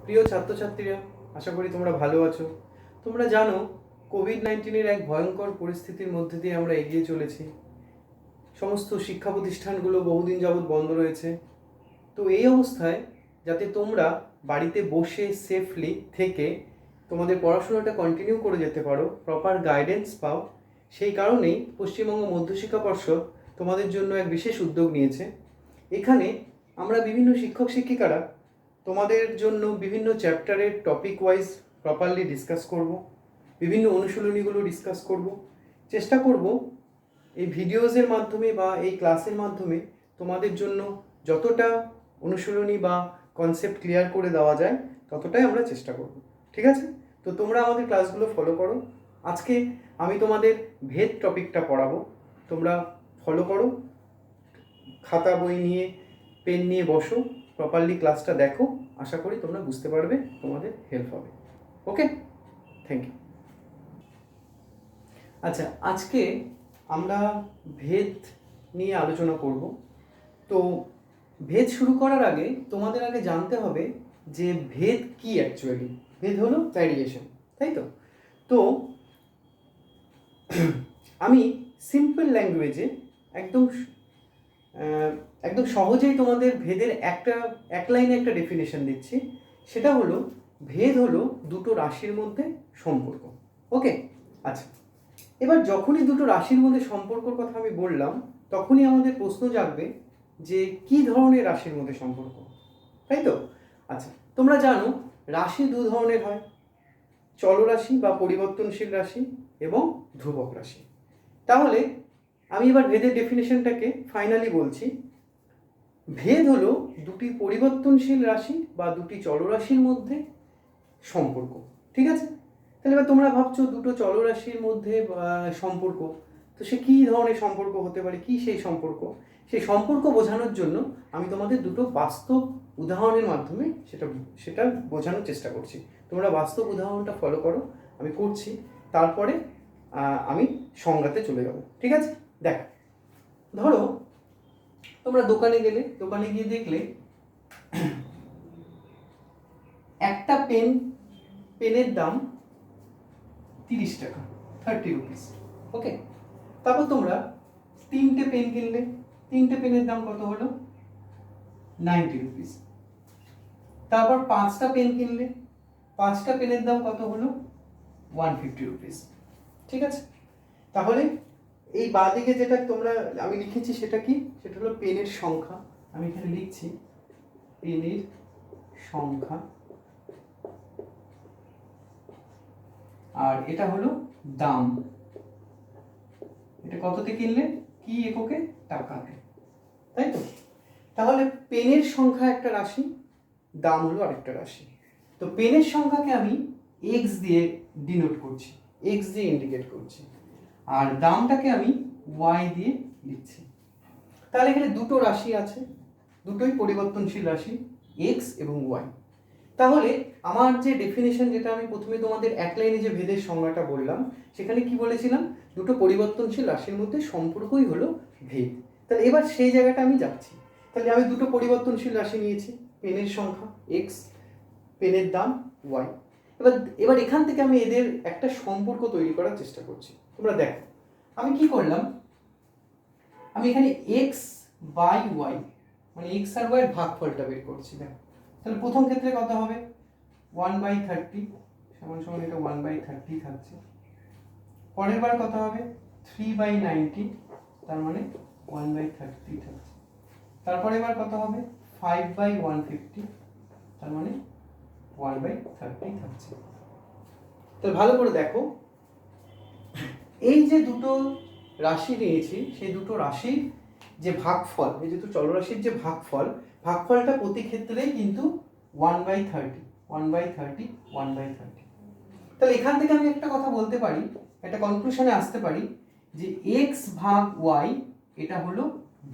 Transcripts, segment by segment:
প্রিয় ছাত্রছাত্রীরা, আশা করি তোমরা ভালো আছো। তোমরা জানো কোভিড-19 এক ভয়ঙ্কর পরিস্থিতির মধ্যে দিয়ে আমরা এগিয়ে চলেছি। সমস্ত শিক্ষা প্রতিষ্ঠানগুলো বহুদিন যাবৎ বন্ধ রয়েছে। তো এই অবস্থায় যাতে তোমরা বাড়িতে বসে সেফলি থেকে তোমাদের পড়াশোনাটা কন্টিনিউ করে যেতে পারো, প্রপার গাইডেন্স পাও, সেই কারণেই পশ্চিমবঙ্গ মধ্যশিক্ষা পর্ষদ তোমাদের জন্য এক বিশেষ উদ্যোগ নিয়েছে। এখানে আমরা বিভিন্ন শিক্ষক শিক্ষিকারা তোমাদের জন্য বিভিন্ন চ্যাপ্টারের টপিক ওয়াইজ প্রপারলি ডিসকাস করব, বিভিন্ন অনুশীলনীগুলো ডিসকাস করব, চেষ্টা করব এই ভিডিওসের মাধ্যমে বা এই ক্লাসের মাধ্যমে তোমাদের জন্য যতটা অনুশীলনী বা কনসেপ্ট ক্লিয়ার করে দেওয়া যায় ততটাই আমরা চেষ্টা করব। ঠিক আছে? তো তোমরা আমাদের ক্লাসগুলো ফলো করো। আজকে আমি তোমাদের ভেদ টপিকটা পড়াবো, তোমরা ফলো করো। খাতা বই নিয়ে পেন নিয়ে বসো, প্রপারলি ক্লাসটা দেখো। আশা করি তোমরা বুঝতে পারবে, তোমাদের হেল্প হবে। ওকে, থ্যাংক ইউ। আচ্ছা, আজকে আমরা ভেদ নিয়ে আলোচনা করব। তো ভেদ শুরু করার আগে তোমাদের আগে জানতে হবে যে ভেদ কি অ্যাকচুয়ালি। ভেদ হলো ভ্যারিয়েশন, তাই তো? তো আমি সিম্পল ল্যাঙ্গুয়েজে একদম একদম সহজেই তোমাদের ভেদের এক লাইনে একটা ডেফিনেশন দিচ্ছি। সেটা হলো, ভেদ হলো দুটো রাশির মধ্যে সম্পর্ক। ওকে, আচ্ছা, এবার যখনই দুটো রাশির মধ্যে সম্পর্কর কথা আমি বললাম, তখনই আমাদের প্রশ্ন জাগবে যে কি ধরনের রাশির মধ্যে সম্পর্ক, তাই তো? আচ্ছা, তোমরা জানো রাশি দু ধরনের হয়, চলরাশি বা পরিবর্তনশীল রাশি এবং ধ্রুবক রাশি। তাহলে আমি এবার ভেদের ডেফিনেশনটাকে ফাইনালি বলছি। ভেদ হলো দুটি পরিবর্তনশীল রাশি বা দুটি চলরাশির মধ্যে সম্পর্ক। ঠিক আছে? তাহলে এবার তোমরা ভাবছো দুটো চলরাশির মধ্যে সম্পর্ক, তো সে কী ধরনের সম্পর্ক হতে পারে, কি সেই সম্পর্ক? সেই সম্পর্ক বোঝানোর জন্য আমি তোমাদের দুটো বাস্তব উদাহরণের মাধ্যমে সেটা বোঝানোর চেষ্টা করছি। তোমরা বাস্তব উদাহরণটা ফলো করো, আমি করছি, তারপরে আমি সংজ্ঞাতে চলে যাব। ঠিক আছে? দেখ, ধরো তোমরা দোকানে গেলে, দোকানে গিয়ে দেখলে একটা পেনের দাম 30 টাকা, 30 রুপিস। ওকে, তারপর তোমরা তিনটে পেন কিনলে, তিনটে পেনের দাম কত হলো? 90 রুপিস। তারপর 5টা পেন কিনলে, 5টা পেনের দাম কত হলো? 150 রুপিস। ঠিক আছে? তাহলে এই বাঁদিকে যেটা আমি লিখেছি সেটা কি? সেটা হলো পেনের সংখ্যা। আমি এখানে লিখছি পেনের সংখ্যা, আর এটা হলো দাম। এটা কততে কিনলে? কি এককে? টাকাতে, তাই তো? তাহলে পেনের সংখ্যা একটা রাশি, দাম হলো আরেকটা রাশি। তো পেনের সংখ্যাকে আমি এক্স দিয়ে ডিনোট করছি, এক্স দিয়ে ইন্ডিকেট করছি, আর দামটাকে আমি ওয়াই দিয়ে লিখছি। তাহলে এখানে দুটো রাশি আছে, দুটোই পরিবর্তনশীল রাশি, এক্স এবং ওয়াই। তাহলে আমার যে ডেফিনেশন, যেটা আমি প্রথমে তোমাদের এক লাইনে যে ভেদের সংজ্ঞাটা বললাম, সেখানে কি বলেছিলাম? দুটো পরিবর্তনশীল রাশির মধ্যে সম্পর্কই হলো ভেদ। তাহলে এবার সেই জায়গাটা আমি যাচ্ছি। তাহলে আমি দুটো পরিবর্তনশীল রাশি নিয়েছি, পেনের সংখ্যা এক্স, পেনের দাম ওয়াই। এবার এখান থেকে আমি এদের একটা সম্পর্ক তৈরি করার চেষ্টা করছি। তোমরা দেখো আমি কি করলাম, আমি এখানে এক্স বাই ওয়াই, মানে এক্স আর ওয়াই এর ভাগফলটা বের করছি। দেখো, তাহলে প্রথম ক্ষেত্রে কত হবে? 1/30 সমান সমান এটা 1/30 থাকছে। পরের বার কত হবে? 3/90, তার মানে 1/30 থাকছে। তারপরে এবার কত হবে? 5/150, তার মানে 1/30 থাকছে। তাহলে ভালো করে দেখো, এই যে দুটো রাশি নিয়েছি, সেই দুটো রাশির যে ভাগফল, এই দুটো চলরাশির যে ভাগফলটা প্রতি ক্ষেত্রেই কিন্তু 1/30, 1/30, 1/30। তাহলে এখান থেকে আমি একটা কথা বলতে পারি, একটা কনক্লুশনে আসতে পারি যে এক্স ভাগ ওয়াই এটা হলো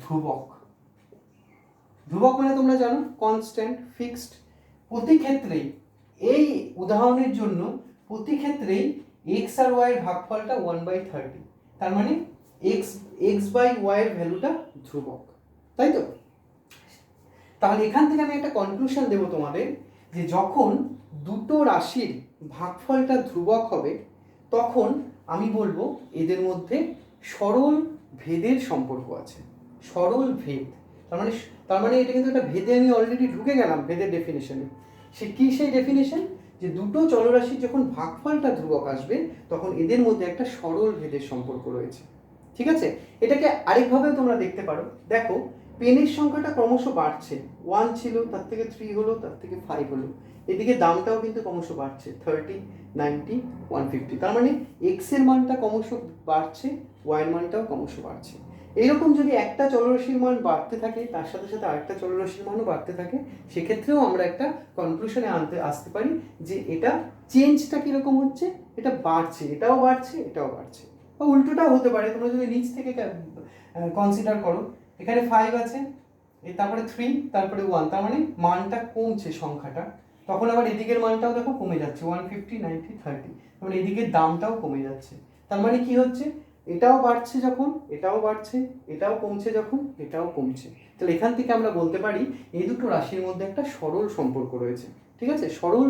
ধ্রুবক। ধ্রুবক মানে তোমরা জানো কনস্ট্যান্ট, ফিক্সড। প্রতি ক্ষেত্রেই, এই উদাহরণের জন্য প্রতি ক্ষেত্রেই এক্স আর ওয়াই এর ভাগফলটা 1/30, তার মানে এক্স বাই ওয়াই এর ভ্যালুটা ধ্রুবক, তাই তো? তাহলে এখান থেকে আমি একটা কনক্লুশন দেবো তোমাদের যে যখন দুটো রাশির ভাগফলটা ধ্রুবক হবে তখন আমি বলবো এদের মধ্যে সরল ভেদের সম্পর্ক আছে। সরল ভেদ তার মানে এটা কিন্তু একটা ভেদে আমি অলরেডি ঢুকে গেলাম, ভেদের ডেফিনেশনে। সেই ডেফিনেশন যে দুটো চলরাশির যখন ভাগফলটা ধ্রুবক আসবে তখন এদের মধ্যে একটা সরল ভেদের সম্পর্ক রয়েছে। ঠিক আছে, এটাকে আরেকভাবেও তোমরা দেখতে পারো। দেখো পেনের সংখ্যাটা ক্রমশ বাড়ছে, 1 ছিল, তার থেকে 3 হলো, তার থেকে 5 হলো, এদিকে দামটাও কিন্তু ক্রমশ বাড়ছে, 30, 90, 150। তার মানে এক্স এর মানটা ক্রমশ বাড়ছে, ওয়াই এর মানটাও ক্রমশ বাড়ছে। এইরকম যদি একটা চলরাশির মান বাড়তে থাকে তার সাথে সাথে আরেকটা চলরাশির মানও বাড়তে থাকে, সেক্ষেত্রেও আমরা একটা কনক্লুশনে আসতে পারি যে এটা চেঞ্জটা কীরকম হচ্ছে, এটা বাড়ছে, এটাও বাড়ছে, এটাও বাড়ছে। বা উল্টোটাও হতে পারে, তোমরা যদি নিচ থেকে কনসিডার করো, এখানে 5 আছে, তারপরে 3, তারপরে 1, তার মানে মানটা কমছে সংখ্যাটা, তখন আবার এদিকের মানটাও দেখো কমে যাচ্ছে, 150, 90, 30, মানে এদিকের দামটাও কমে যাচ্ছে। তার মানে কি হচ্ছে, এটাও বাড়ছে যখন, এটাও বাড়ছে, এটাও কমছে যখন, এটাও কমছে। তাহলে এখান থেকে আমরা বলতে পারি এই দুটো রাশির মধ্যে একটা সরল সম্পর্ক রয়েছে। ঠিক আছে, সরল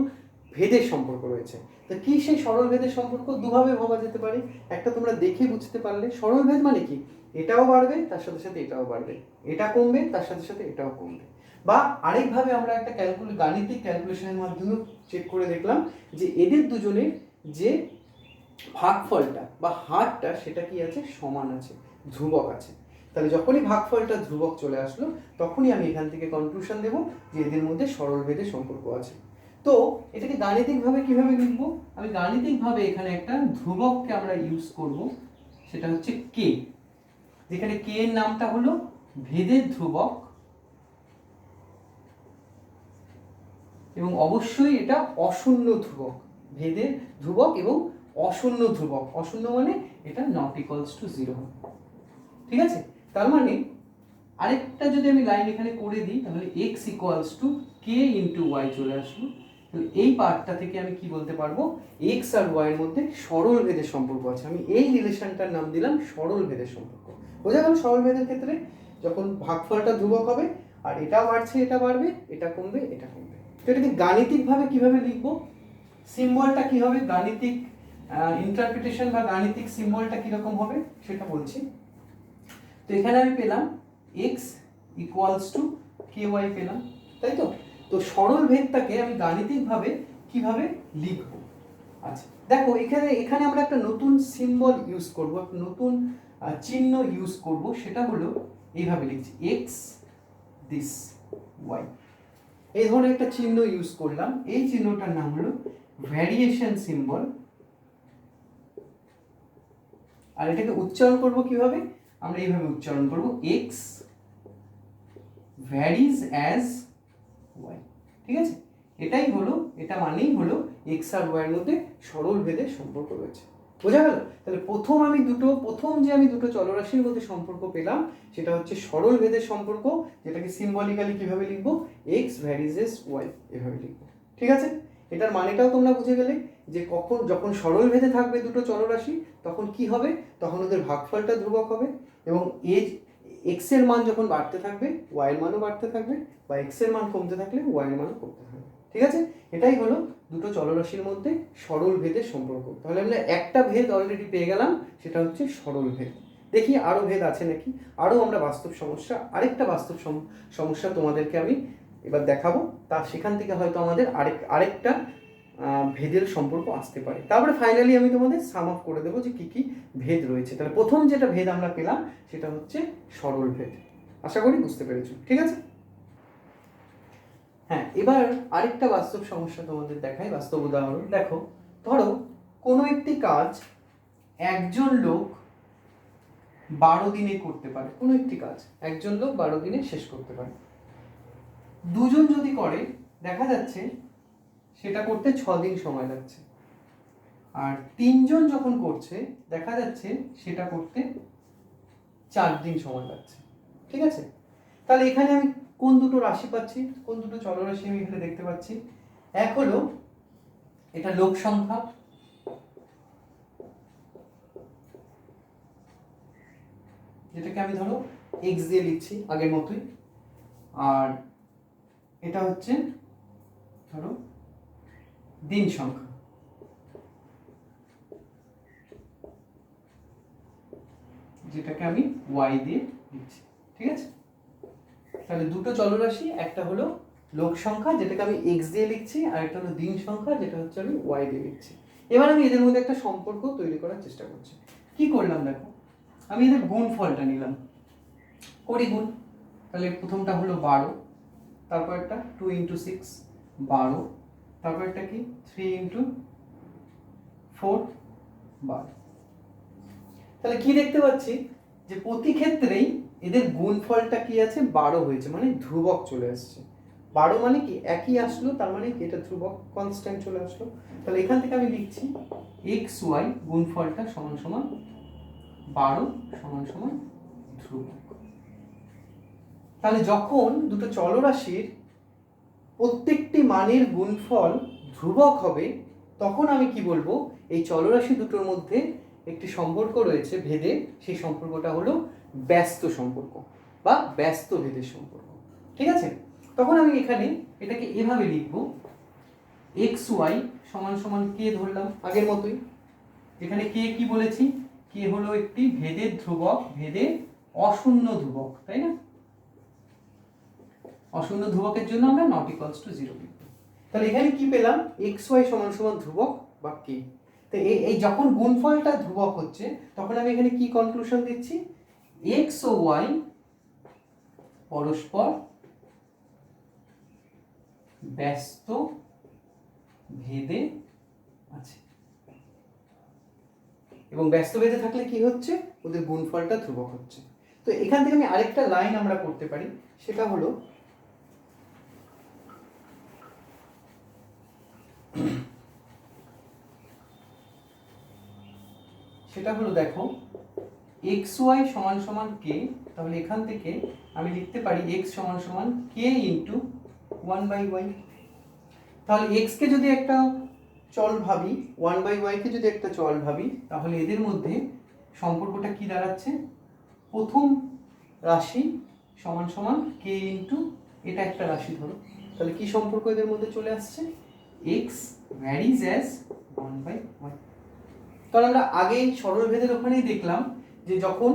ভেদের সম্পর্ক রয়েছে। তো কি সেই সরল ভেদের সম্পর্ক? দুভাবে ভাবা যেতে পারে। একটা তোমরা দেখে বুঝতে পারলে, সরল ভেদ মানে কি, এটাও বাড়বে তার সাথে সাথে এটাও বাড়বে, এটা কমবে তার সাথে সাথে এটাও কমবে। বা আরেকভাবে আমরা একটা গাণিতিক ক্যালকুলেশনের মাধ্যমে চেক করে দেখলাম যে এদের দুজনের যে ভাগফলটা বা হারটা সেটা কি আছে, সমান আছে, ধ্রুবক আছে। তাহলে যখনই ভাগফলটা ধ্রুবক চলে আসলো তখনই আমি এখান থেকে কনক্লুশন দেবো যে এদের মধ্যে সরল ভেদের সম্পর্ক আছে। তো এটাকে গাণিতিকভাবে কিভাবে লিখবো? আমি গাণিতিকভাবে এখানে একটা ধ্রুবককে আমরা ইউজ করব, সেটা হচ্ছে কে, যেখানে কে এর নামটা হলো ভেদের ধ্রুবক, এবং অবশ্যই এটা অশূন্য ধ্রুবক, ভেদের ধ্রুবক এবং অশূন্য ধ্রুবক। অশূন্য মানে এটা নট ইকুয়ালস টু 0। ঠিক আছে, তার মানে আরেকটা যদি আমি লাইন এখানে করে দিই তাহলে x equals to K into Y চলে আসলো। তাহলে এই পার্টটা থেকে আমি কি বলতে পারবো, x আর y এর মধ্যে সরল ভেদের সম্পর্ক আছে। আমি এই রিলেশনটার নাম দিলাম সরল ভেদের সম্পর্ক। বোঝা গেল? সরল ভেদের ক্ষেত্রে যখন ভাগফলটা ধ্রুবক হবে আর এটা বাড়ছে, এটা বাড়বে, এটা কমবে, এটা কমবে। তো এটাকে গাণিতিকভাবে কিভাবে লিখবো, সিম্বলটা কি হবে, গাণিতিক ইন্টারপ্রিটেশন বা গাণিতিক সিম্বলটা কিরকম হবে সেটা বলছি। তো এখানে আমি পেলাম x equals to K Y পেলাম, তাই তো? তো সরল ভেদটাকে আমি গাণিতিকভাবে কিভাবে লিখব? আচ্ছা দেখো, এখানে আমরা একটা নতুন সিম্বল ইউজ করব, একটা নতুন চিহ্ন ইউজ করব, সেটা হলো এইভাবে লিখছি x দিস y, এই ধরনের একটা চিহ্ন ইউজ করলাম। এই চিহ্নটার নাম হলো ভ্যারিয়েশন সিম্বল। আর এটাকে উচ্চারণ করব কিভাবে, আমরা এইভাবে উচ্চারণ করব x ভ্যারিজ অ্যাজ y। ঠিক আছে, এটাই হলো, এটা মানেই হলো x আর y এর মধ্যে সরল ভেদের সম্পর্ক রয়েছে। বোঝা গেল? তাহলে প্রথম যে আমি দুটো চলরাশির মধ্যে সম্পর্ক পেলাম সেটা হচ্ছে সরল ভেদের সম্পর্ক, যেটাকে সিম্বলিক্যালি কিভাবে লিখবো, x ভ্যারিজেস y, এভাবে লিখবো। ঠিক আছে, এটার মানেটাও তোমরা বুঝে গেলে যে যখন সরল ভেদে থাকবে দুটো চলরাশি তখন কি হবে, তখন ওদের ভাগফলটা ধ্রুবক হবে, এবং x এর মান যখন বাড়তে থাকবে y এর মানও বাড়তে থাকবে, বা x এর মান কমতে থাকলে y এর মানও কমতে থাকবে। ঠিক আছে, এটাই হলো দুটো চলরাশির মধ্যে সরল ভেদের সম্পর্ক। তাহলে আমরা একটা ভেদ অলরেডি পেয়ে গেলাম, সেটা হচ্ছে সরল ভেদ। দেখি আরো ভেদ আছে নাকি, আরো আমরা বাস্তব সমস্যা, আরেকটা বাস্তব সমস্যা তোমাদেরকে আমি এবার দেখাবো, সেখান থেকে হয়তো আমাদের আরেকটা ভেদের সম্পর্ক আসতে পারে। তারপরে ফাইনালি আমি তোমাদের সাম আপ করে দেবো যে কি কি ভেদ রয়েছে। তাহলে প্রথম যেটা ভেদ আমরা পেলাম সেটা হচ্ছে সরল ভেদ। আশা করি বুঝতে পেরেছো। ঠিক আছে, হ্যাঁ, এবার আরেকটা বাস্তব সমস্যা তোমাদের দেখাই, বাস্তব উদাহরণ। দেখো, ধরো কোনো একটি কাজ একজন লোক 12 দিনে করতে পারে, কোনো একটি কাজ একজন লোক 12 দিনে শেষ করতে পারে। দুজন যদি করে দেখা যাচ্ছে সেটা করতে 6 দিন সময় লাগছে, আর 3 জন যখন করছে দেখা যাচ্ছে সেটা করতে 4 দিন সময় লাগছে। ঠিক আছে, তাহলে এখানে আমি কোন দুটো রাশি পাচ্ছি, কোন দুটো চলরাশি আমি এখানে দেখতে পাচ্ছি? এক হলো এটা লোক সংখ্যা, যেটাকে আমি ধরো x দিয়ে লিখছি আগের মতোই, আর এটা হচ্ছে ধরো দিন সংখ্যা, যেটাকে আমি y দিয়ে দিচ্ছি, ঠিক আছে? তাহলে দুটো চলরাশি, একটা হলো লোক সংখ্যা যেটাকে আমি x দিয়ে লিখছি, আর একটা হলো দিন সংখ্যা যেটা হচ্ছে আমি y দিয়ে লিখছি। এবার আমি এদের মধ্যে একটা সম্পর্ক তৈরি করার চেষ্টা করছি। কি করলাম দেখো, আমি এদের গুণফলটা নিলাম, করি গুণ। তাহলে প্রথমটা হলো 12, তারপর একটা 2 × 6 12, তারপর একটা কি 3 × 4 12। তাহলে কি দেখতে পাচ্ছি যে প্রতি ক্ষেত্রেই এদের গুণফলটা কি আছে, 12 হয়েছে, মানে ধ্রুবক চলে আসছে। 12 মানে কি একই আসলো, তার মানে কি এটা ধ্রুবক কনস্ট্যান্ট চলে আসলো। তাহলে এখান থেকে আমি লিখছি এক্স ওয়াই গুণফলটা সমান সমান 12 সমান সমান ধ্রুবক। তাহলে যখন দুটো চলরাশির প্রত্যেকটি মানের গুণফল ধ্রুবক হবে, তখন আমি কি বলবো, এই চলরাশি দুটোর মধ্যে একটি সম্পর্ক রয়েছে ভেদে, সেই সম্পর্কটা হলো ব্যস্ত সম্পর্ক বা ব্যস্ত ভেদের সম্পর্ক, ঠিক আছে? তখন আমি এখানে এটাকে এভাবে লিখব, এক্স ওয়াই সমান সমান কে ধরলাম আগের মতোই। এখানে কে কি বলেছি, কে হলো একটি ভেদের ধ্রুবক, ভেদের অশূন্য ধ্রুবক, তাই না? অশূন্য ধ্রুবকের জন্য আমরা নট ইকুয়ালস টু 0 লিখব। তাহলে এখানে কি পেলাম, এক্স ওয়াই সমান সমান ধ্রুবক বা কে। তো এই যখন গুণফলটা ধ্রুবক হচ্ছে, তখন আমি এখানে কি কনক্লুশন দিচ্ছি, এক্স ও ওয়াই পরস্পর ব্যস্ত ভেদে আছে, এবং ব্যস্ত ভেদে থাকলে কি হচ্ছে, ওদের গুণফলটা ধ্রুবক হচ্ছে। তো এখান থেকে আমি আরেকটা লাইন আমরা করতে পারি, সেটা হলো দেখো এক্স ওয়াই সমান সমান কে। তাহলে এখান থেকে আমি লিখতে পারি এক্স সমান সমান কে ইন্টু 1/y। তাহলে এক্স কে যদি একটা চল ভাবি, 1/y কে যদি একটা চল ভাবি, তাহলে এদের মধ্যে সম্পর্কটা কি দাঁড়াচ্ছে, প্রথম রাশি সমান সমান কে ইন্টু এটা একটা রাশি ধরো, তাহলে কি সম্পর্ক এদের মধ্যে চলে আসছে, এক্স ভ্যারিজ অ্যাজ 1/y। কারণ আমরা আগেই সরল ভেদের ওখানেই দেখলাম যে যখন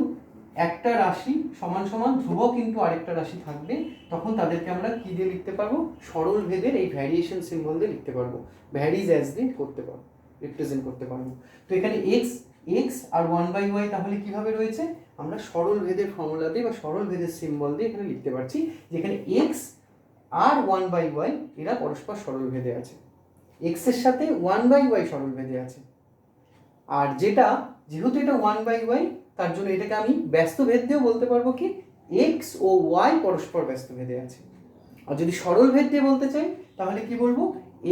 একটা রাশি সমান সমান ধ্রুবক কিন্তু আরেকটা রাশি থাকবে, তখন তাদেরকে আমরা কি দিয়ে লিখতে পারবো, সরল ভেদের এই ভ্যারিয়েশন সিম্বল দিয়ে লিখতে পারবো, ভ্যারিজ অ্যাজ দিয়ে করতে পারবো, রিপ্রেজেন্ট করতে পারবো। তো এখানে এক্স আর 1/y তাহলে কিভাবে রয়েছে, আমরা সরল ভেদের ফর্মুলা দিয়ে বা সরল ভেদের সিম্বল দিয়ে এখানে লিখতে পারছি, যেখানে এক্স আর 1/y এরা পরস্পর সরল ভেদে আছে, এক্স এর সাথে 1/y সরল ভেদে আছে। আর যেহেতু এটা 1/y, তার জন্য এটাকে আমি ব্যস্ত ভেদ দিয়েও বলতে পারবো কি, এক্স ও ওয়াই পরস্পর ব্যস্ত ভেদে আছে। আর যদি সরল ভেদ দিয়ে বলতে চাই, তাহলে কি বলবো,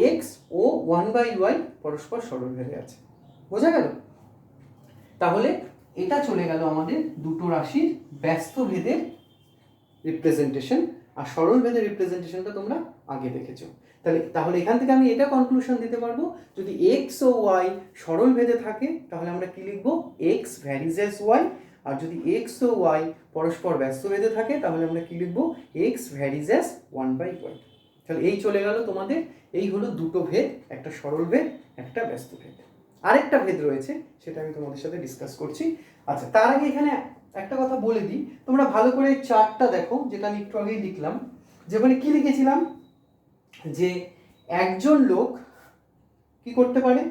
এক্স ও 1/y পরস্পর সরল ভেদে আছে। বোঝা গেল? তাহলে এটা চলে গেল আমাদের দুটো রাশির ব্যস্ত ভেদের রিপ্রেজেন্টেশন, আর সরল ভেদের রিপ্রেজেন্টেশনটা তোমরা আগে দেখেছো। তাহলে এখান থেকে আমি এটা কনক্লুশন দিতে পারবো, যদি এক্স ও ওয়াই সরল ভেদে থাকে, তাহলে আমরা কি লিখবো, এক্স ভ্যারিজ অ্যাজ ওয়াই। আর যদি এক্স ও ওয়াই পরস্পর ব্যস্ত ভেদে থাকে, তাহলে আমরা কি লিখবো, এক্স ভ্যারিজ অ্যাজ 1/y। তাহলে এই চলে গেল তোমাদের, এই হলো দুটো ভেদ, একটা সরল ভেদ, একটা ব্যস্ত ভেদ। আরেকটা ভেদ রয়েছে, সেটা আমি তোমাদের সাথে ডিসকাস করছি। আচ্ছা, তার আগে এখানে একটা কথা বলে দিই, তোমরা ভালো করে চার্টটা দেখো, যেটা আমি একটু আগেই লিখলাম, যেখানে কি লিখেছিলাম, যে একজন লোক কি করতে পারে,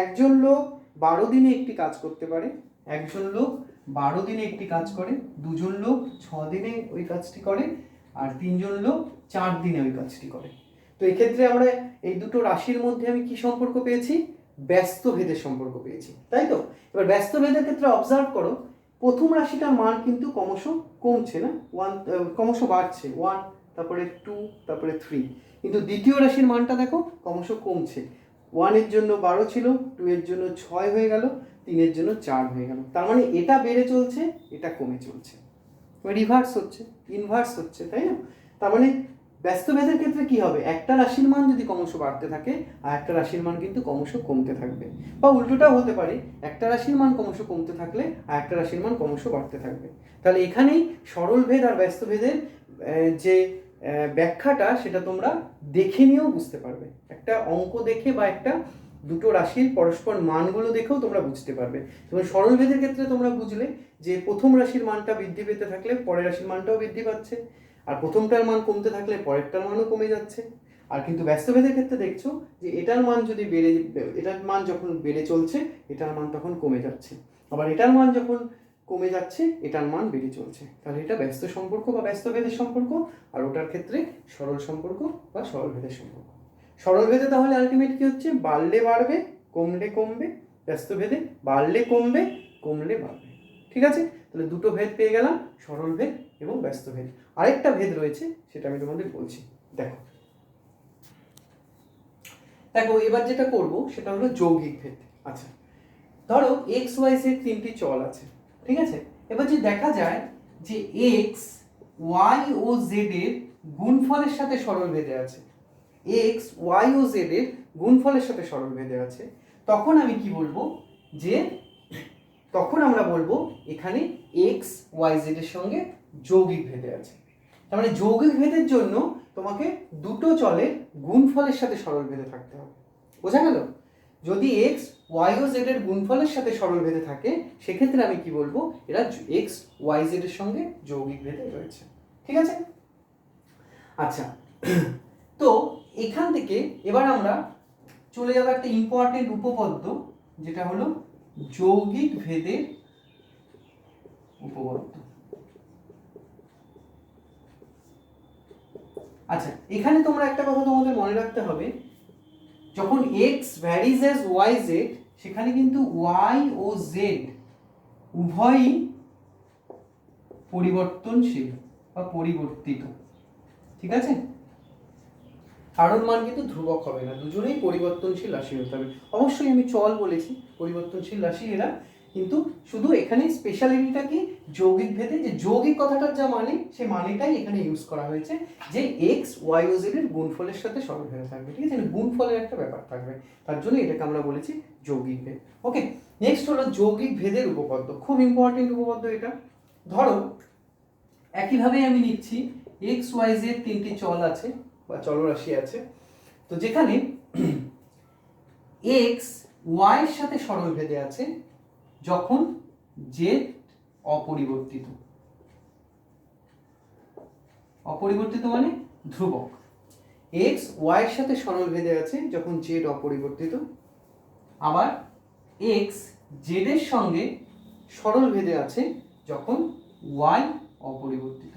একজন লোক 12 দিনে একটি কাজ করতে পারে, একজন লোক 12 দিনে একটি কাজ করে, দুজন লোক 6 দিনে ওই কাজটি করে, আর 3 জন লোক 4 দিনে ওই কাজটি করে। তো এক্ষেত্রে আমরা এই দুটো রাশির মধ্যে আমি কি সম্পর্ক পেয়েছি, ব্যস্ত ভেদের সম্পর্ক পেয়েছি, তাই তো? এবার ব্যস্ত ভেদের ক্ষেত্রে অবজার্ভ করো, প্রথম রাশিটার মান কিন্তু ক্রমশ কমছে না, ক্রমশ বাড়ছে, 1, তারপরে 2, তারপরে 3, কিন্তু দ্বিতীয় রাশির মানটা দেখো ক্রমশ কমছে, 1 এর জন্য 12 ছিল, 2 এর জন্য 6 হয়ে গেল, 3 এর জন্য 4 হয়ে গেল। তার মানে এটা বেড়ে চলছে, এটা কমে চলছে, রিভার্স হচ্ছে, ইনভার্স হচ্ছে, তাই না? তার মানে ব্যস্ত ভেদের ক্ষেত্রে কি হবে, একটা রাশির মান যদি ক্রমশ বাড়তে থাকে, আর একটা রাশির মান কিন্তু ক্রমশ কমতে থাকবে, বা উল্টোটাও হতে পারে, একটা রাশির মান ক্রমশ কমতে থাকলে আর একটা রাশির মান ক্রমশ বাড়তে থাকবে। তাহলে এখানেই সরল ভেদ আর ব্যস্ত ভেদের যে ব্যাখ্যাটা সেটা তোমরা দেখে নিয়েও বুঝতে পারবে, একটা অঙ্ক দেখে বা একটা দুটো রাশির পরস্পর মানগুলো দেখেও তোমরা বুঝতে পারবে। যেমন সরলভেদের ক্ষেত্রে তোমরা বুঝলে যে প্রথম রাশির মানটা বৃদ্ধি পেতে থাকলে পরের রাশির মানটাও বৃদ্ধি পাচ্ছে, আর প্রথমটার মান কমতে থাকলে পরেরটার মানও কমে যাচ্ছে। আর কিন্তু ব্যস্তভেদের ক্ষেত্রে দেখছো যে এটার মান যদি এটার মান যখন বেড়ে চলছে এটার মান তখন কমে যাচ্ছে, আবার এটার মান যখন কমে যাচ্ছে এটার মান বেড়ে চলছে। তাহলে এটা ব্যস্ত সম্পর্ক বা ব্যস্তভেদের সম্পর্ক, আর ওটার ক্ষেত্রে সরল সম্পর্ক বা সরলভেদের সম্পর্ক। সরলভেদে তাহলে আলটিমেট কি হচ্ছে, বাড়লে বাড়বে কমলে কমবে, ব্যস্তভেদে বাড়লে কমবে কমলে বাড়বে। ঠিক আছে, তাহলে দুটো ভেদ পেয়ে গেলাম, সরল ভেদ এবং ব্যস্ত ভেদ। আরেকটা ভেদ রয়েছে সেটা আমি তোমাদের বলছি। দেখো দেখো এবার যেটা করব সেটা হলো যৌগিক ভেদ। আচ্ছা, ধরো এক্স ওয়াই জেড তিনটি চল আছে, ঠিক আছে। এবার যদি দেখা যায় যে এক্স ওয়াই ও জেড এর গুণফলের সাথে সরল ভেদে আছে, এক্স ওয়াই ও জেড এর গুণফলের সাথে সরল ভেদে আছে, তখন আমি কি বলবো, যে তখন আমরা বলবো এখানে এক্স ওয়াই জেড এর সঙ্গে যৌগিক ভেদে আছে। তার মানে যৌগিক ভেদের জন্য তোমাকে দুটো চলের গুণফলের সাথে সরল ভেদে থাকতে হবে। বোঝা গেল? যদি এক্স ওয়াই ও জেড এর গুণফলের সাথে সরল ভেদে থাকে সেক্ষেত্রে আমি কি বলবো, এরা এক্স ওয়াই জেড এর সঙ্গে যৌগিক ভেদে রয়েছে। ঠিক আছে? আচ্ছা, তো এখান থেকে এবার আমরা চলে যাবো একটা ইম্পর্টেন্ট উপপাদ্য, যেটা হলো যৌগিক ভেদের উপপাদ্য। আচ্ছা, এখানে তোমরা একটা কথা তোমাদের মনে রাখতে হবে, যখন x varies as Y Z সেখানে কিন্তু y ও z উভয়ই পরিবর্তনশীল বা পরিবর্তিত। ঠিক আছে, কারণ মান কিন্তু ধ্রুবক হবে না, দুজনেই পরিবর্তনশীল রাশি হতে হবে। অবশ্যই আমি চল বলেছি, পরিবর্তনশীল রাশি এরা, কিন্তু শুধু এখানে স্পেশালিটিটা কি, যৌগিক ভেদে যে যৌগিক কথাটার যা মানে সেই মানেটাই এখানে ইউজ করা হয়েছে, যে এক্স ওয়াই ও জেড এর গুণফলের সাথে সরল ভেদে থাকবে। ঠিক আছে, গুণফলের একটা ব্যাপার থাকবে, তার জন্য এটাকে আমরা বলেছি যৌগিক ভেদ। ওকে, নেক্সট হলো যৌগিক ভেদের উপপাদ্য, খুব ইম্পর্টেন্ট উপপাদ্য এটা। ধরো একইভাবে আমি নিচ্ছি এক্স ওয়াই জেড তিনটি চল আছে বা চলরাশি আছে, তো যেখানে এক্স ওয়াই এর সাথে সরল ভেদে আছে যখন জেড অপরিবর্তিত, অপরিবর্তিত মানে ধ্রুবক। এক্স ওয়াই এর সাথে সরল ভেদে আছে যখন জেড অপরিবর্তিত, আবার এক্স জেড এর সঙ্গে সরল ভেদে আছে যখন ওয়াই অপরিবর্তিত।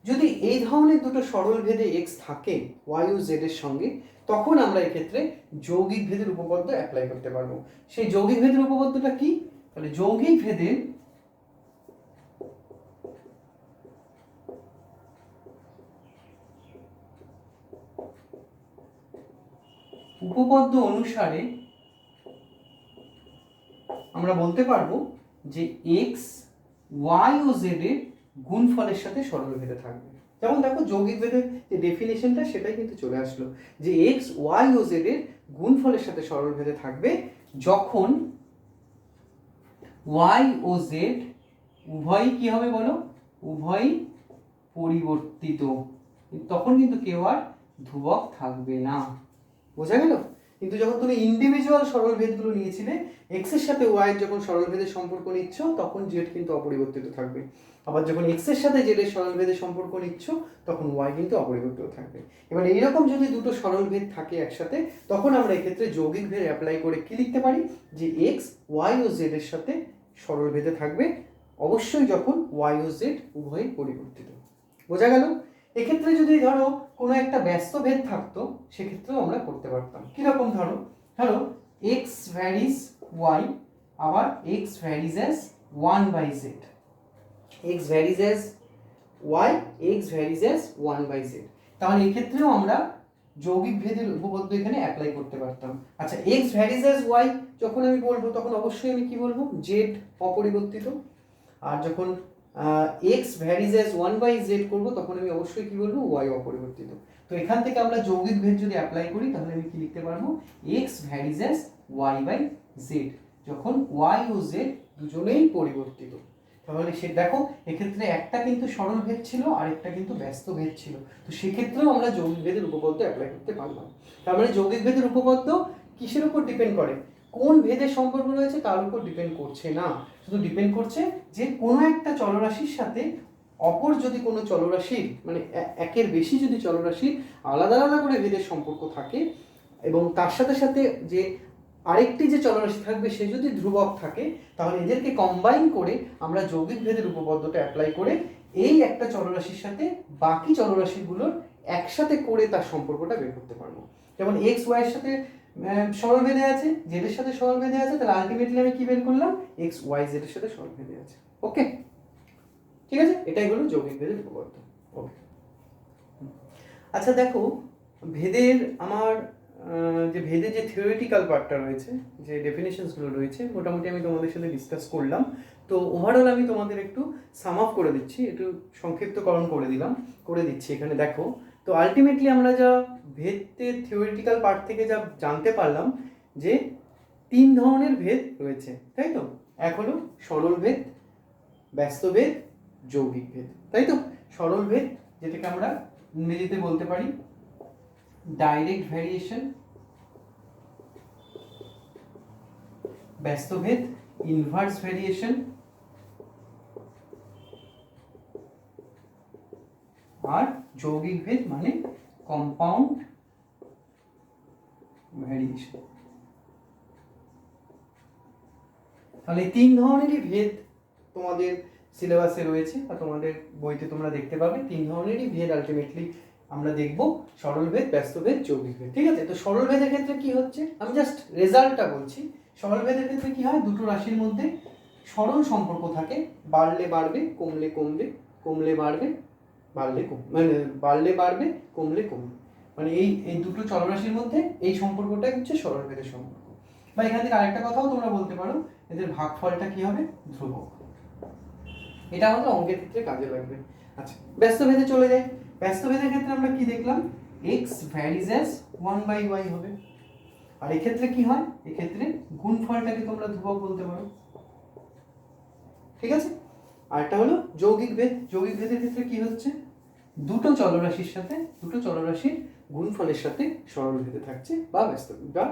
যদি এই ধরনের দুটো সরল ভেদে x থাকে y ও z এর সঙ্গে, তখন আমরা এক্ষেত্রে যৌগিক ভেদের উপপাদ্য অ্যাপ্লাই করতে পারবো। সেই যৌগিক ভেদের উপপাদ্যটা কি? তাহলে যৌগিক ভেদের উপপাদ্য অনুসারে আমরা বলতে পারবো যে x y ও z এর গুণফলের সাথে সরল ভেদে থাকবে। যেমন দেখো যৌগিক ভেদের যে ডেফিনেশনটা সেটাই কিন্তু চলে আসলো, যে এক্স ওয়াই ও জেড এর গুণফলের সাথে সরল ভেদে থাকবে যখন ওয়াই ও জেড উভয়ই কি হবে বলো, উভয়ই পরিবর্তিত, তখন কিন্তু কেউ আর ধ্রুবক থাকবে না। বোঝা গেল? কিন্তু যখন তুমি ইন্ডিভিজুয়াল সরল ভেদগুলো নিয়েছিলে, এক্স এর সাথে ওয়াই এর যখন সরল ভেদের সম্পর্ক নিচ্ছ তখন জেড কিন্তু অপরিবর্তিত থাকবে, আবার যখন এক্স এর সাথে জেড এর সরল ভেদের সম্পর্ক নিচ্ছ তখন ওয়াই কিন্তু অপরিবর্তিত থাকবে। এবার এইরকম যদি দুটো সরল ভেদ থাকে একসাথে, তখন আমরা এক্ষেত্রে যৌগিক ভেদ অ্যাপ্লাই করে কি লিখতে পারি, যে এক্স ওয়াই ও জেড এর সাথে সরল ভেদে থাকবে অবশ্যই যখন ওয়াই ও জেড উভয়ই পরিবর্তিত। বোঝা গেল? এক্ষেত্রে যদি ধরো কোনো একটা ব্যস্ত ভেদ থাকতো সেক্ষেত্রেও আমরা করতে পারতাম। কিরকম? ধরো এক্স ভ্যারিজ ওয়াই, আবার X varies as 1/z, X varies as Y, X varies as 1/z। তাহলে এক্ষেত্রেও আমরা যৌগিক ভেদের উপপাদ্য এখানে অ্যাপ্লাই করতে পারতাম। আচ্ছা, এক্স ভ্যারিজ অ্যাজ ওয়াই যখন আমি বলবো তখন অবশ্যই আমি কি বলবো, জেড অপরিবর্তিত। আর যখন এক্স ভ্যারিজ অ্যাজ 1/z করবো তখন আমি অবশ্যই কি বলবো, ওয়াই অপরিবর্তিত। তো এখান থেকে আমরা যৌগিক ভেদ যদি অ্যাপ্লাই করি তাহলে আমি কি লিখতে পারবো, X varies as Y by Z যখন ওয়াই ও জেড দুজনেই পরিবর্তিত। তাহলে সে দেখো এক্ষেত্রে একটা কিন্তু সরল ভেদ ছিল আর একটা কিন্তু ব্যস্ত ভেদ ছিল, তো সেক্ষেত্রেও আমরা যৌগিক ভেদের উপপাদ্য অ্যাপ্লাই করতে পারলাম। তার মানে যৌগিক ভেদের উপপাদ্য কিসের উপর ডিপেন্ড করে? কোন ভেদের সম্পর্ক রয়েছে তার উপর ডিপেন্ড করছে না, শুধু ডিপেন্ড করছে যে কোনো একটা চলরাশির সাথে অপর যদি কোনো চলরাশির মানে একের বেশি যদি চলরাশির আলাদা আলাদা করে ভেদের সম্পর্ক থাকে এবং তার সাথে সাথে যে আরেকটি যে চলরাশি থাকবে সে যদি ধ্রুবক থাকে, তাহলে এদেরকে কম্বাইন করে আমরা যৌগিক ভেদের উপপাদ্যটা অ্যাপ্লাই করে এই একটা চলরাশির সাথে বাকি চলরাশিগুলোর একসাথে করে তার সম্পর্কটা বের করতে পারবো। যেমন এক্স ওয়াইয়ের সাথে সরল ভেদে আছে, জেডের সাথে সরল ভেদে আছে, তাহলে আলটিমেটলি আমি কি বের করলাম? এক্স ওয়াই জেডের সাথে সরল ভেদে আছে। ওকে, ঠিক আছে, এটাই হলো যৌগিক ভেদের উপপাদ্য। ওকে, আচ্ছা দেখো ভেদের আমার যে ভেদে যে থিওরিটিক্যাল পার্টটা রয়েছে, যে ডেফিনেশনসগুলো রয়েছে, মোটামুটি আমি তোমাদের সাথে ডিসকাস করলাম। তো ওভারঅল আমি তোমাদের একটু সাম আপ করে দিচ্ছি, একটু সংক্ষিপ্তকরণ করে দিচ্ছি এখানে দেখো। তো আলটিমেটলি আমরা যা ভেদের থিওরিটিক্যাল পার্ট থেকে যা জানতে পারলাম যে 3 ধরনের ভেদ রয়েছে, তাই তো? এক হলো সরল ভেদ, ব্যস্ত ভেদ, যৌগিক ভেদ, তাই তো? সরল ভেদ যেটাকে আমরা ইংরেজিতে বলতে পারি ডাইরেক্ট ভ্যারিয়েশন, ব্যস্ত ভেদ ইনভার্স ভ্যারিয়েশন, আর যৌগিক ভেদ মানে কম্পাউন্ড ভ্যারিয়েশন। তাহলে 3 ধরনেরই ভেদ তোমাদের সিলেবাসে রয়েছে বা তোমাদের বইতে তোমরা দেখতে পাবে। 3 ধরনেরই ভেদ আলটিমেটলি আমরা দেখব, সরল ভেদ, ব্যস্ত ভেদ, যৌগিক ভেদ, ঠিক আছে? তো সরল ভেদের ক্ষেত্রে কি হচ্ছে, আমি জাস্ট রেজাল্টটা বলছি। সরল ভেদের ক্ষেত্রে কি হয়, দুটো রাশির মধ্যে সরল সম্পর্ক থাকে, বাড়লে বাড়বে, কমলে কমবে, কমলে বাড়বে, বাড়লে কমবে, মানে বাড়লে বাড়বে, কমলে কমবে, মানে এই দুটো চলরাশির মধ্যে এই সম্পর্কটাই হচ্ছে সরল ভেদের সম্পর্ক। বা এখান থেকে আরেকটা কথাও তোমরা বলতে পারো, এদের ভাগফলটা কি হবে? ধ্রুবক। এটা আমাদের অঙ্কের ক্ষেত্রে কাজে লাগবে। আচ্ছা, ব্যস্ত ভেদে চলে যাই। ব্যস্ত ভেদের ক্ষেত্রে আমরা কি দেখলাম? x ভ্যারিজ অ্যাজ 1/y হবে। আর এক্ষেত্রে কি হয়? এক্ষেত্রে গুণফলটাকে তোমরা ধ্রুবক বলতে পারো, ঠিক আছে? আরেকটা হলো যৌগিক ভেদ। যৌগিক ভেদের ক্ষেত্রে কি হচ্ছে? দুটো চলরাশির গুণফলের সাথে সরল ভেদে থাকছে বা ব্যস্ত, বা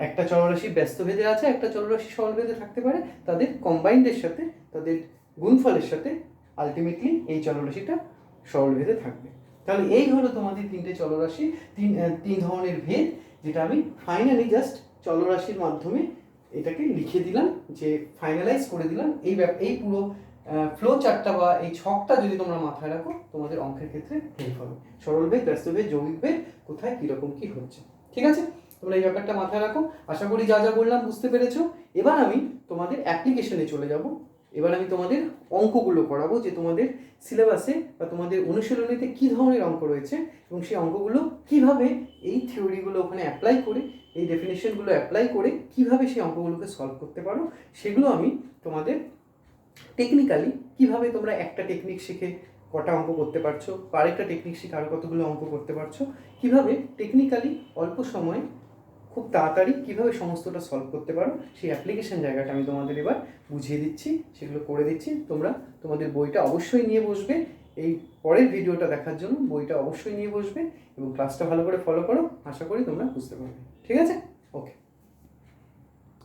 একটা চলরাশি ব্যস্ত ভেদে আছে, একটা চলরাশি সরল ভেদে থাকতে পারে, তাদের কম্বাইন্ডের সাথে, তাদের গুণফলের সাথে আলটিমেটলি এই চলরাশিটা সরল ভেদে থাকবে। তাহলে এই হলো তোমাদের 3টে চলরাশি, 3 ধরনের ভেদ, যেটা আমি ফাইনালি জাস্ট চলরাশির মাধ্যমে এটাকে লিখে দিলাম, যে ফাইনালাইজ করে দিলাম। এই পুরো ফ্লো চার্টটা বা এই ছকটা যদি তোমরা মাথায় রাখো, তোমাদের অঙ্কের ক্ষেত্রে হেল্প হবে। সরল ভেদ, ব্যস্ত ভেদ, যৌগিক ভেদ কোথায় কীরকম কী হচ্ছে, ঠিক আছে? তোমরা এই ব্যাপারটা মাথায় রাখো। আশা করি যা যা বললাম বুঝতে পেরেছো। এবার আমি তোমাদের অ্যাপ্লিকেশনে চলে যাব। এবার আমি তোমাদের অঙ্কগুলো করাবো, যে তোমাদের সিলেবাসে বা তোমাদের অনুশীলনীতে কী ধরনের অঙ্ক রয়েছে এবং সেই অঙ্কগুলো কিভাবে এই থিওরিগুলো ওখানে অ্যাপ্লাই করে, এই ডেফিনেশনগুলো অ্যাপ্লাই করে কিভাবে সেই অঙ্কগুলোকে সলভ করতে পারো, সেগুলো আমি তোমাদের টেকনিক্যালি কিভাবে তোমরা একটা টেকনিক শিখে কটা অঙ্ক করতে পারছো, বা আরেকটা টেকনিক শিখে আরও কতগুলো অঙ্ক করতে পারছো, কিভাবে টেকনিক্যালি অল্প সময়ে খুব তাড়াতাড়ি কিভাবে সমস্তটা সলভ করতে পারো, সেই অ্যাপ্লিকেশন জায়গাটা আমি তোমাদের এবার বুঝিয়ে দিচ্ছি, সেগুলো করে দিচ্ছি। তোমরা তোমাদের বইটা অবশ্যই নিয়ে বসবে, এই পরের ভিডিওটা দেখার জন্য বইটা অবশ্যই নিয়ে বসবে এবং ক্লাসটা ভালো করে ফলো করো। আশা করি তোমরা বুঝতে পারবে, ঠিক আছে?